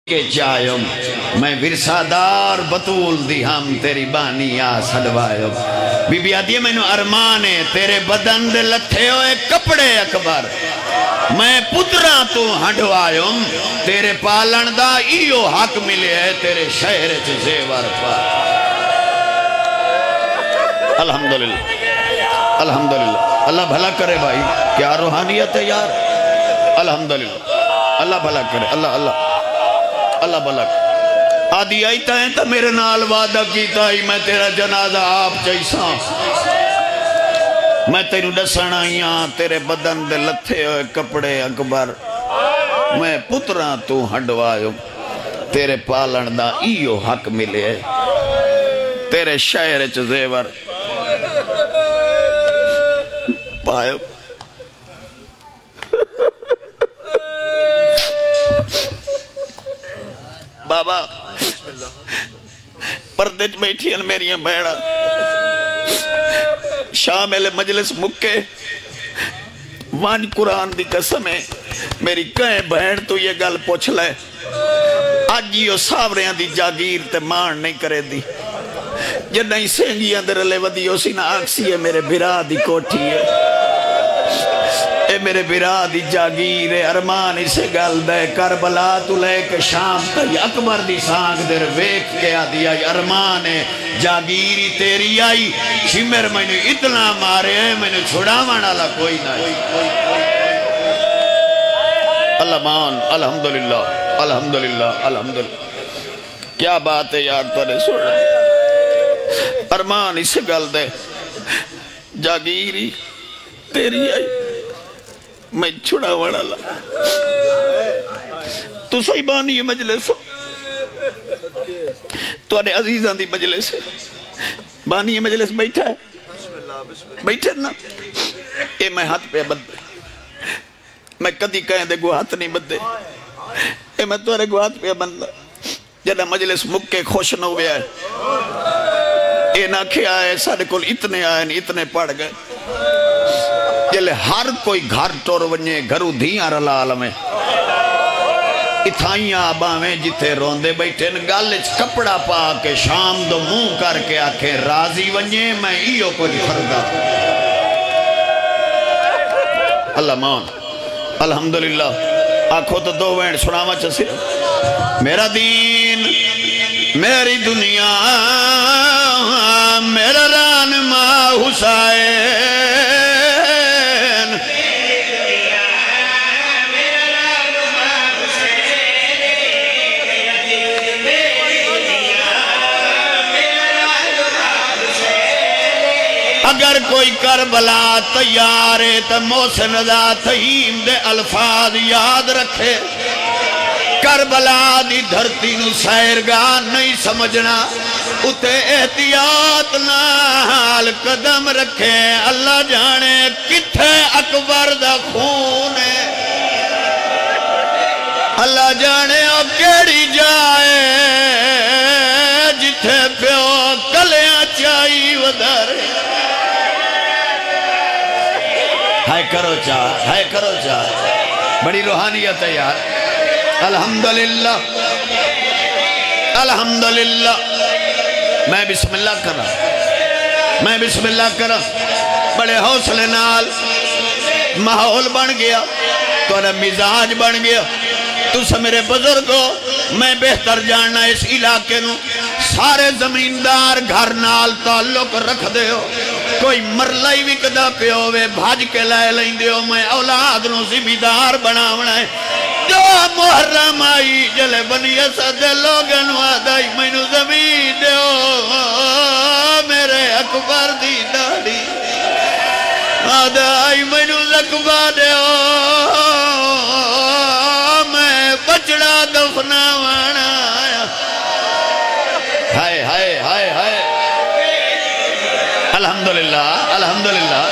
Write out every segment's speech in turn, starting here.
کے چاہم میں ورسادار بطول دی ہم تیری بانی آ سڑوائم بی بی آدھی میں نو ارمانے تیرے بدن دے لتھے ہوئے کپڑے اکبر میں پتران تو ہنڈوائم تیرے پالن دا ایو حق ملے ہے تیرے شہر زیور پر الحمدللہ الحمدللہ اللہ بھلا کرے بھائی کیا روحانیت ہے یار الحمدللہ اللہ بھلا کرے اللہ بھلا کرے آدھی آئیتا ہے تا میرے نال وعدہ کیتا ہی میں تیرا جنازہ آپ جیسا میں تیرے ڈسن آئیاں تیرے بدن دے لتھے ہوئے کپڑے اکبر میں پتران تو ہنڈوائم تیرے پالن دا ایو حق ملے ہے تیرے شہر زیور پائے بابا پردج بیٹھی ہیں میری بیڑا شامل مجلس مکے وان قرآن دی قسم ہے میری کہیں بہن تو یہ گل پوچھ لے آج یہ ساوریاں دی جاگیر تے مان نہیں کرے دی جب نہیں سینگی اندر لے ودی اسی نہ آکسی ہے میرے بھرا دی کوٹھی ہے اے میرے برا دی جاگیر ارمان اسے گل دے کربلا تو لے کے شام تی اکبر دی سانگ در ویک کے آدیا ارمان جاگیری تیری آئی شمر میں نے اتنا مارے ہیں میں نے چھوڑا مانا کوئی نہیں اللہ مان الحمدللہ الحمدللہ الحمدللہ کیا بات ہے یار تو نے سن رہے ارمان اسے گل دے جاگیری تیری آئی میں چھڑا وڑا لا تو صحیبانی یہ مجلس ہو تو آنے عزیزان دی مجلس ہے بانی یہ مجلس بیٹھا ہے بیٹھا نا اے میں ہاتھ پہ بند میں کدی کہیں دے گو ہاتھ نہیں بندے اے میں تو آنے گو ہاتھ پہ بند جنہ مجلس مکے خوش نہ ہوئے آئے اے نہ کھے آئے سارے کل اتنے آئے اتنے پڑھ گئے جلے ہر کوئی گھر ٹور ونجے گھرو دھیاں رلا علمیں اتھائیاں آباویں جتے روندے بیٹھے گالچ کپڑا پا کے شام دو منہ کر کے آکھیں راضی ونجے میں ایو کو نہیں خردہ اللہ مان الحمدللہ آنکھو تو دو وینڈ سناوا چسی میرا دین میری دنیا میرا رانما حسین اگر کوئی کربلا تیار ہے تو محسن رضا تہیم دے الفاظ یاد رکھے کربلا دی دھرتی نو سیرگاہ نہیں سمجھنا اتے احتیاط نال قدم رکھے اللہ جانے کتھے اکبر دا خون ہے اللہ جانے او کیڑی جائے جتھے پیو کلیاں چاہی ودھر ہائے کرو چاہ بڑی روحانیت ہے یار الحمدللہ الحمدللہ میں بسم اللہ کر رہا بڑے حوصلے نال ماحول بن گیا تو مزاج بن گیا تو سے میرے بزرگو میں بہتر جاننا اس علاقے نو سارے زمیندار گھر نال تعلق رکھ دے ہو کوئی مرلائی وکدہ پہ ہوئے بھاج کے لائے لائیں دے ہو میں اولاد نو زمیندار بناونا ہے جو محرم آئی جلے بنی اسد لوگن وادائی میں نو زمین دے ہو میرے اکبر دی داڑی آدائی میں نو زکبہ دے ہو میں بچڑا دفنا وانا ہائے ہائے ہائے ہائے الحمدللہ الحمدللہ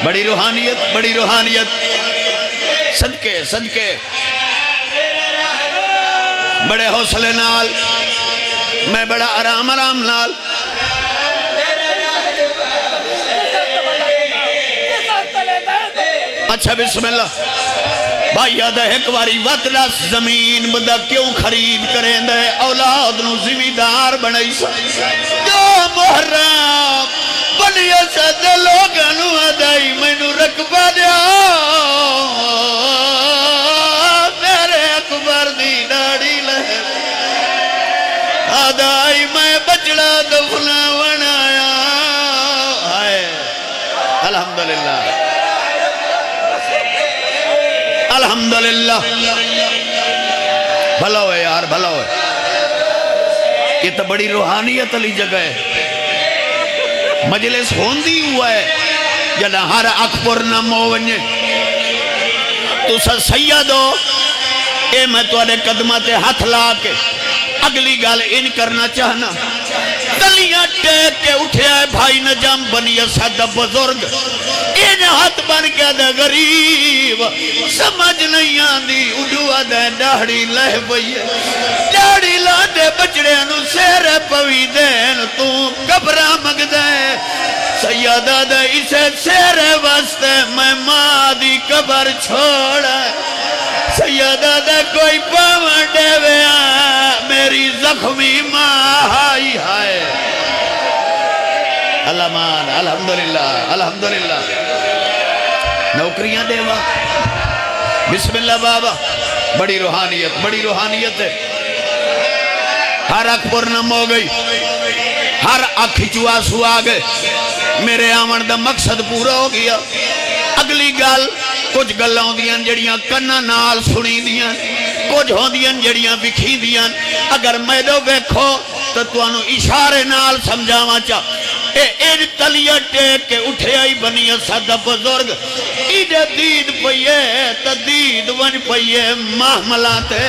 بڑی روحانیت صدقے بڑے حوصلے نال میں بڑا آرام نال اچھا بسم اللہ بھائی آدھا ایک واری وطلس زمین بندہ کیوں خرید کریں دے اولاد نو زمیندار بنائی سا جو محرم بنی اسد لوگاں نو ادائی مینو رقبہ دیا میرے اکبر دی داڑھی لہر ادائی میں بچڑا دفنا بنایا آئے الحمدللہ الحمدللہ بھلا ہوئے یار بھلا ہوئے یہ تو بڑی روحانیت علی جگہ ہے مجلس ہوندی ہوا ہے جنہ ہر اکبر نہ موونجے تو سا سید ہو اے میں تو آنے قدمات ہاتھ لا کے اگلی گال ان کرنا چاہنا تلیاں ٹیک کے اٹھے آئے بھائی نجم بنی اسد بزرگ ان ہاتھ بن کے دے غریب سمجھ نہیں آندی اڈو آدھے ڈاڑی لہ بھئیے ڈاڑی لاندے بچڑے انو سیر پوی دین تو کبرا مگ دے سیدہ دے اسے سیر واسطے میں ماں دی کبر چھوڑا سیدہ دے کوئی پاون دے ویا میری زخمی ماں ہائی ہائے اللہ مان الحمدللہ الحمدللہ نوکریاں دیوا بسم اللہ بابا بڑی روحانیت ہے ہر اکبر نم ہو گئی ہر اکھ چواسو آگئے میرے آمن دا مقصد پورا ہو گیا اگلی گال کچھ گلہ ہوں دیاں جڑیاں کنہ نال سنی دیاں کچھ ہوں دیاں جڑیاں بکھی دیاں اگر میں دو بیکھو تو انو اشارے نال سمجھاواں چاہ اے تلیہ ٹیک کے اٹھے آئی بنی اسد بزرگ ایڈے دید پئیے تدید ون پئیے محملاتے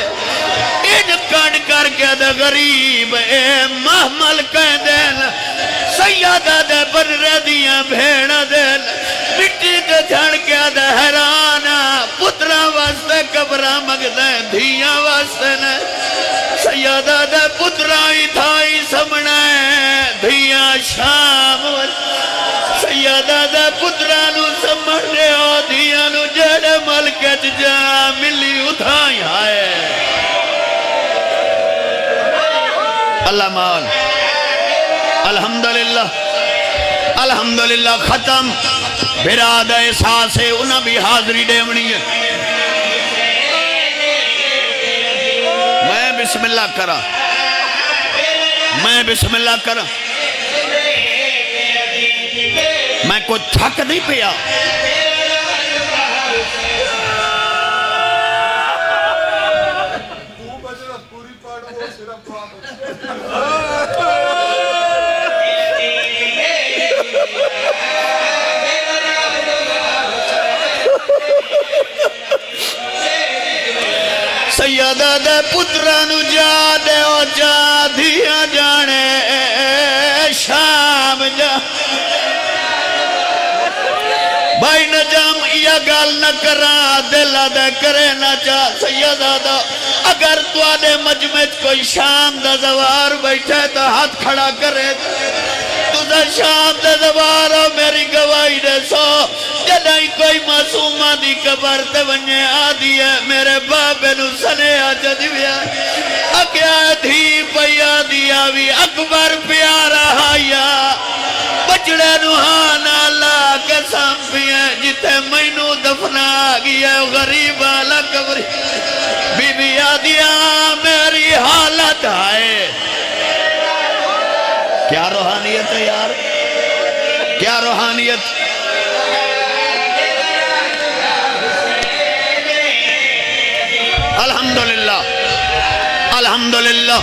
ایڈ کڑ کر کے دے غریب اے محمل کہہ دین سیادہ دے بن ردیاں بھیڑ دین مٹی دے جھڑ کے دے حیرانا پترہ واسطے کبرہ مگ دیں دھیاں واسطے نے سیادہ دے پترہ ہی تھائی سمنے دھیاں شام سیادہ دے پترہ نو سمنے ہو دھیاں نو جڑے ملکت جا ملی اتھائی آئے اللہ مان الحمدللہ الحمدللہ ختم براد احساس ہے انہا بھی حاضری دیونی ہے میں بسم اللہ کرا میں کوئی تھک نہیں پیا سیادہ دے پترانو جا دے او جا دیا جانے شام جا بھائی نجم یا گال نہ کرا دلہ دے کرے نہ چاہ سیادہ دا اگر تو آنے مجمع کوئی شام دا زوار بیٹھے تو ہاتھ کھڑا کرے تو دا شام دا زوار ہو میری گواہی دے سو جدائی کوئی معصومہ دی قبر تے ونجے آدھی ہے میرے بابے نو سنے آجا دیویا اکیا دھی پیا دیا بھی اکبر پیارا آیا بچڑے نوہانا اللہ کے سامپی ہے جتے مینو دفنا گیا غریب آلہ قبری بی بی آدیا میری حالت آئے کیا روحانیت ہے یار کیا روحانیت الحمدللہ الحمدللہ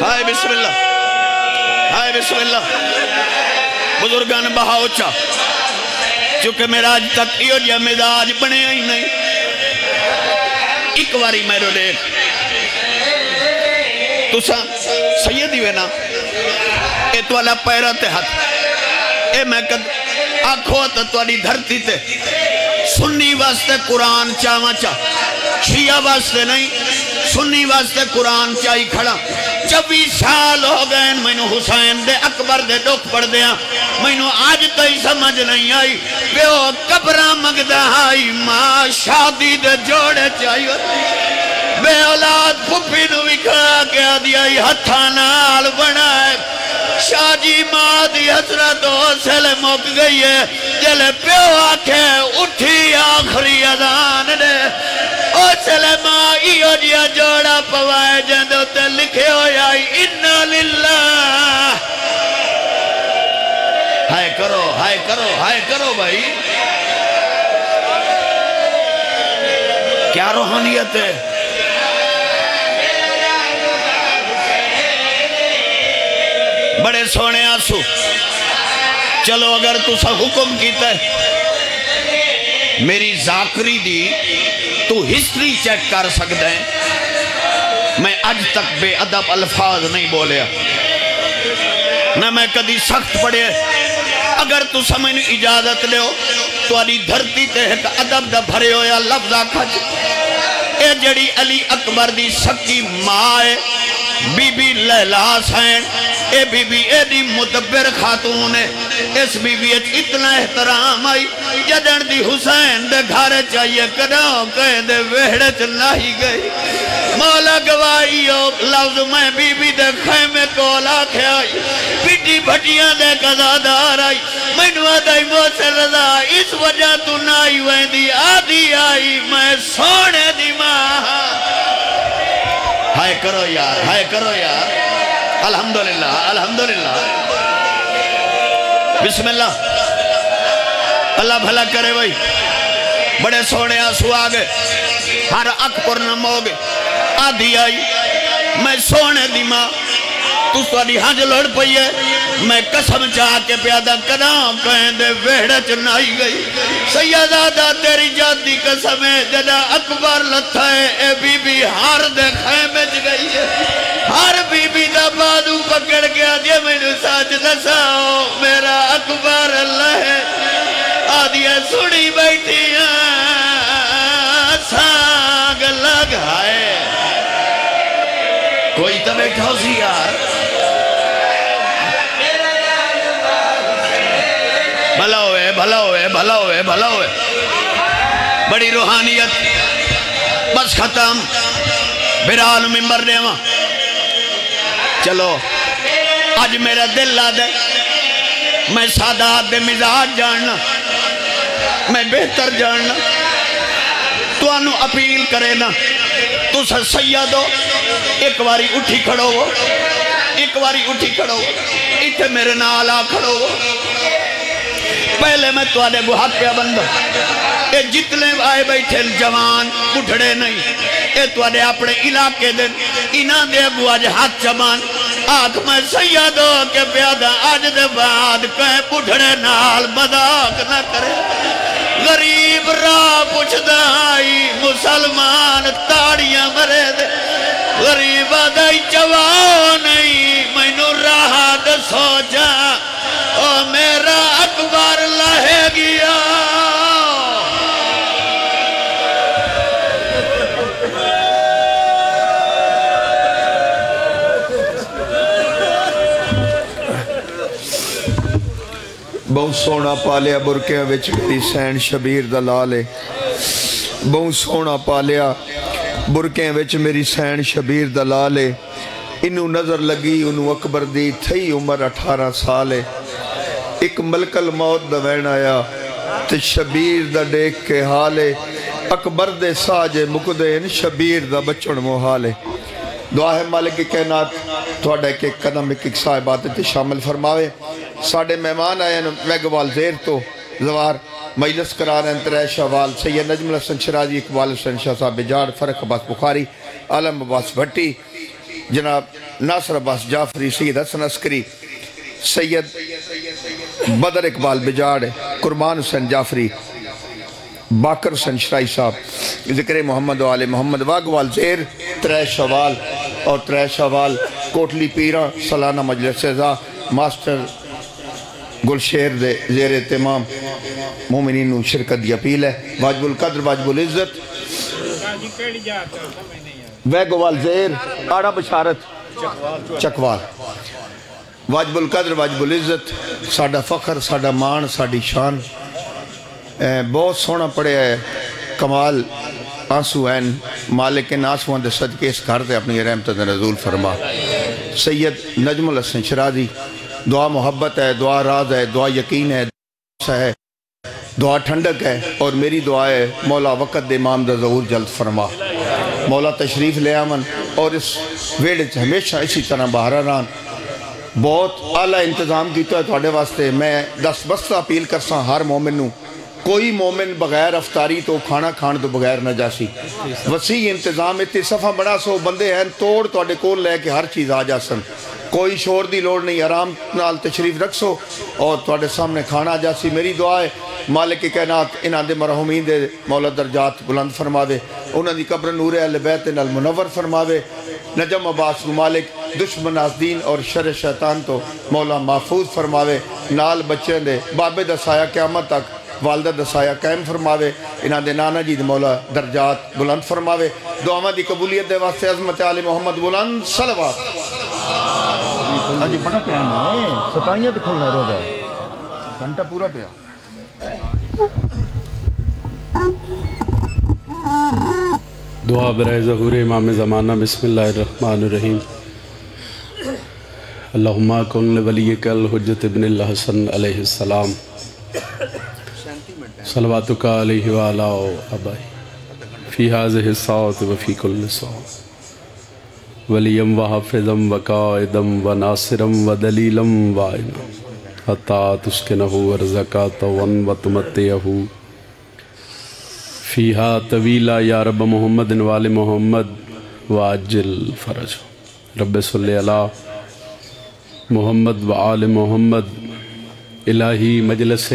ہائے بسم اللہ ہائے بسم اللہ بزرگان بہاؤچا چونکہ میرا آج تک یہ جا مزاج بنے ہی نہیں ایک واری میرے دیکھ تو سیدی وینا اے تو اللہ پیرہ تے ہاتھ اے میں کد آنکھوں تو اللہ دھرتی تے سنی واسطے قرآن چاہاں چاہ شیعہ واسطے نہیں سنی واسطے قرآن چاہی کھڑا 24 سال ہو گئے مینو حسین دے اکبر دے دکھ پڑھ دیا مینو آج تئی سمجھ نہیں آئی پیو قبرہ مگدہ آئی ماں شادی دے جوڑے چاہیے بے اولاد پھپی نو وکھا کے دیا ہتھا نال بنائے شاہ جی ماں دی حسرت حوصل مک گئی ہے جلے پیو آکھے اٹھی آخری اذان دے حوصل ماں ایو جیا جوڑا پوائے جندو تے لکھے ہوئی آئی اِنَّا لِلَّهِ ہائے کرو ہائے کرو ہائے کرو بھائی کیا روحانیت ہے بڑے سونے آنسو چلو اگر تو سا حکم کیتا ہے میری ذاکری دی تو ہسٹری چیک کر سکتا ہے میں آج تک بے ادب الفاظ نہیں بولیا نہ میں کدی سخت پڑے اگر تو سمجھنے اجازت لے ہو تو علی دھرتی تے ایک ادب دا بھرے ہو یا لفظہ کھچ اے جڑی علی اکبر دی سکی ماں ہے بی بی لیلا حسین اے بی بی اے دی مدبر خاتون ہے اس بی بی اتنا احترام آئی جدن دی حسین دے گھر چاہیے کراؤ کہے دے ویڑے چلائی گئی مولا گوائی ہو لفظ میں بی بی دے خیمے کولا کھائی پیٹی بھٹیاں دے قضادار آئی میں نوادائی موسیٰ رضا اس وجہ تو نائی ویندی آدھی آئی میں سونے دی ماں ہائے کرو یار الحمدللہ الحمدللہ بسم اللہ اللہ بھلا کرے بھائی بڑے سونے آنسو آگے ہر اک پر نموگے آدھی آئی میں سونے دی ماں تو سوڑی ہنج لڑ پئی ہے میں قسم چاہ کے پیادہ کراؤں کہیں دے ویڑے چنائی گئی سیدادہ تیری جاتی قسم ہے جدا اکبر لتھا ہے اے بی بی ہار دے خیمے چ گئی ہے ہر بی بی دا بادو پکڑ گیا دیا میں نے ساتھ دساؤ میرا اکبر اللہ ہے آدھی سڑی بیٹھی ساگ لگائے کوئی تو بیٹھا ہو سی یار بھلا ہوئے بھلا ہوئے بھلا ہوئے بھلا ہوئے بڑی روحانیت بس ختم برال ممبر دے وہاں چلو آج میرا دل لا دے میں سادات دے مزاج جاننا میں بہتر جاننا تو انو اپیل کرے نا تو سا سیدو ایک واری اٹھی کھڑو ہو ایک واری اٹھی کھڑو ہو ایتھے میرے نالا کھڑو ہو پہلے میں تو آدھے گوھات پہ بندہ اے جتنے آئے بیٹھے جوان اٹھڑے نہیں اے تو آدھے اپنے علاقے دن انہاں دے ابو آج ہاتھ چمان آنکھ میں سیدو کے پیادہ آج دے بعد کہیں پٹھڑے نال مذاق نہ کرے غریب راہ پوچھ دائی مسلمان تاڑیاں مرے دے غریب آدھائی چواؤ نہیں میں نو راہ دے سوچا او میرا اکبر لہے گیا بہت سونا پالیا برکیاں وچ میری سین شبیر دلالے بہت سونا پالیا برکیاں وچ میری سین شبیر دلالے انہوں نظر لگی انہوں اکبر دی تھی عمر 18 سالے ایک ملک الموت دا وین آیا تے شبیر دا دیکھ کے حالے اکبر دے ساجے مکدین شبیر دا بچن محالے دعا ہے مالک کائنات تھوڑا ایک قدم ایک صاحبات تے شامل فرماوے ساڑھے مہمان آئے ویگوال زیر تو زوار مجلس قرار ہیں ترے شوال سید نجم الحسن شرازی اقبال حسن شاہ صاحب جاڑ فرق عباس بخاری عالم عباس بھٹی جناب ناصر عباس جعفری سید حسن عسکری سید بدر اقبال بجاڑ قربان حسین جعفری باکر حسین شرائی صاحب ذکر محمد و آل محمد واگوال زیر ترے شوال اور ترے شوال کوٹلی پیران سالانہ مجلس سزا ماسٹر گلشیر دے زیر اہتمام مومنین نو شرکت دی اپیل ہے واجب القدر واجب العزت ویگوال زیر آڑا بشارت چکوال واجب القدر واجب العزت ساڈا فخر ساڈا مان ساڈی شان بہت سونا پڑھیا ہے کمال آنسو این مالک ان آنسوان دے صدقے اس گھر دے اپنی رحمت دے نزول فرما سید نجم الحسن شرازی دعا محبت ہے دعا راز ہے دعا یقین ہے دعا ٹھنڈک ہے اور میری دعا ہے مولا وقت دے امام دا ظہور جلد فرما مولا تشریف لے آمن اور اس ویڑے ہمیشہ اسی طرح باہر ران بہت اعلیٰ انتظام کیتا ہے تھوڑے واسطے میں دس بستہ اپیل کرساں ہر مومن نو کوئی مومن بغیر افطاری تو کھانا کھان تو بغیر نہ جاسی وسیع انتظام اتنی صفحہ بڑا سو بندے ہیں توڑ توڑے کول لے کے ہر چیز آ جا سن کوئی شور دی لوڑ نہیں آرام نال تشریف رکھ سو اور توڑے سامنے کھانا آ جاسی میری دعا ہے مالک کائنات انہاں دے مرحومین دے مولا درجات بلند فرماوے انہاں دی قبر نور اہل بیت نال منور فرماوے نجم عباس کو مالک دشمن آزدین اور شر شیطان تو مولا محفوظ فرماوے نال بچے دے بابے دا سایہ قیامت تک والدہ دا سایہ قائم فرماوے انہاں دے نانا جی دے مولا درجات بلند فرماوے دعاواں دی قبولیت دے واسطے عظمت علی محمد بلند صلوات جی بڑا ٹائم ہے ستائیاں تے کھلنا رو جائے گھنٹہ پورا پیا دعا برائے ظہور امام زمانہ بسم اللہ الرحمن الرحیم اللہم کن لولیک الحجت ابن الحسن علیہ السلام صلواتک علیہ وعلا ابائی فی حاضح الساعت وفی کل ساعت ولیم وحافظم وقائدم وناصرم ودلیلم وائنم حتی تسکنہو ورزکات ونوتمتیہو فیہا طویلہ یا رب محمد وال محمد واجل فرج رب صلی اللہ محمد وآل محمد الہی مجلس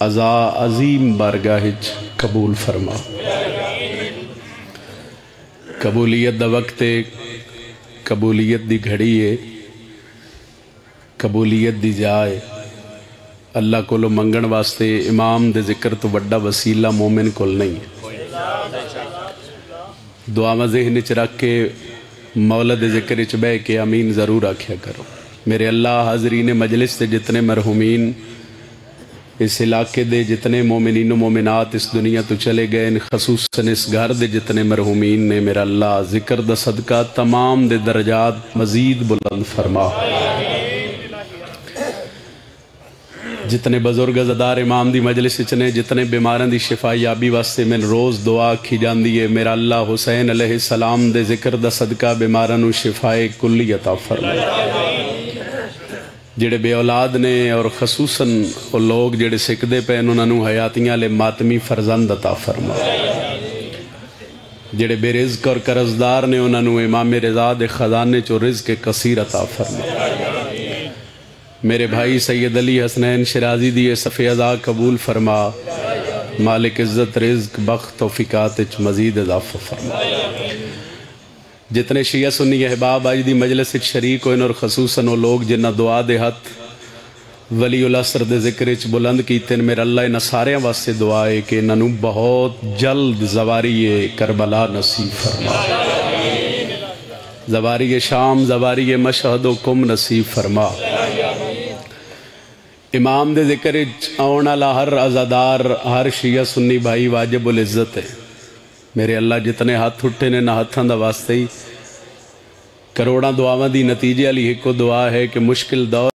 عظیم بارگاہج قبول فرما قبولیت دا وقت ہے قبولیت دی گھڑی ہے قبولیت دی جائے اللہ کو لو منگن واسطے امام دے ذکر تو بڑا وسیلہ مومن کول نہیں دعا میں ذہن چ رکھ کے مولا دے ذکر چ بہ کے امین ضرور آکھیا کرو میرے اللہ حاضرین مجلس دے جتنے مرحومین اس علاقے دے جتنے مومنین و مومنات اس دنیا تو چلے گئے خصوصاً اس گھر دے جتنے مرحومین نے میرا اللہ ذکر دا صدقہ تمام دے درجات مزید بلند فرما جتنے بزرگ زدار امام دی مجلس چنے جتنے بیماران دی شفا یابی واسطے میں روز دعا کھی جان دیئے میرا اللہ حسین علیہ السلام دے ذکر دا صدقہ بیماران و شفائے کلی عطا فرما جڑے بے اولاد نے اور خصوصاً وہ لوگ جڑے سکدے پہ انہوں نے حیاتیاں لے ماتمی فرزند عطا فرما جڑے بے رزق اور قرضدار نے انہوں نے امام رضا دے خزانے چو رزق کثیر عطا فرما میرے بھائی سید علی حسنین شرازی دیئے صفی ازا قبول فرما مالک عزت رزق بخت توفیقات مزید اضافہ فرما جتنے شیعہ سنی احباب آج دی مجلس شریک ہوئے اور خصوصاً وہ لوگ جنہ دعا دے ہاتھ ولی الاسر دے ذکر چ بلند کیتے میرا اللہ انہ سارے واسطے دعا ہے کہ انہوں بہت جلد زواری کربلا نصیب فرما زواری شام زواری مشہد و کم نصیب فرما امام دے ذکر آن والا ہر عزادار ہر شیعہ سنی بھائی واجب العزت ہے میرے اللہ جتنے ہاتھ اٹھے نے نہ ہاتھاں دا واسطے ہی کروڑاں دعاواں دی نتیجے علی ایک کو دعا ہے کہ مشکل دور